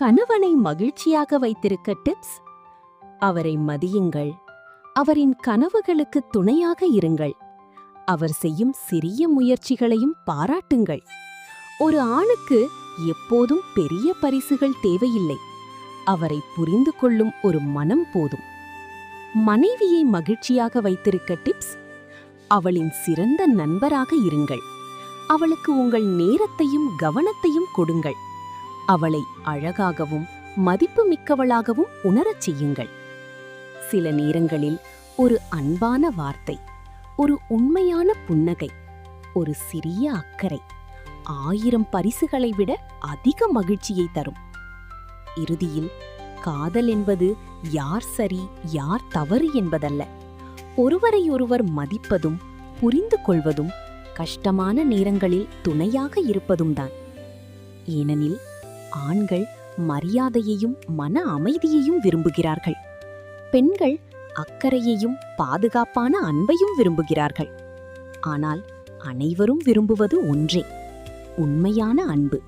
கணவனை மகிழ்ச்சியாக வைத்திருக்க டிப்ஸ். அவரை மதியுங்கள். அவரின் கனவுகளுக்கு துணையாக இருங்கள். அவர் செய்யும் சிறிய முயற்சிகளையும் பாராட்டுங்கள். ஒரு ஆணுக்கு எப்போதும் பெரிய பரிசுகள் தேவையில்லை. அவரை புரிந்து கொள்ளும் ஒரு மனம் போதும். மனைவியை மகிழ்ச்சியாக வைத்திருக்க டிப்ஸ். அவளின் சிறந்த நண்பராக இருங்கள். அவளுக்கு உங்கள் நேரத்தையும் கவனத்தையும் கொடுங்கள். அவளை அழகாகவும் மதிப்புமிக்கவளாகவும் உணரச் செய்யுங்கள். சில நேரங்களில் ஒரு அன்பான வார்த்தை, ஒரு உண்மையான புன்னகை, ஒரு சிறிய அக்கறை 1000 பரிசுகளை விட அதிக மகிழ்ச்சியை தரும். இறுதியில், காதல் என்பது யார் சரி யார் தவறு என்பதல்ல, ஒருவரையொருவர் மதிப்பதும் புரிந்து கொள்வதும் கஷ்டமான நேரங்களில் துணையாக இருப்பதும் தான். ஏனெனில் ஆண்கள் மரியாதையையும் மன அமைதியையும் விரும்புகிறார்கள். பெண்கள் அக்கறையையும் பாதுகாப்பான அன்பையும் விரும்புகிறார்கள். ஆனால் அனைவரும் விரும்புவது ஒன்றே, உண்மையான அன்பு.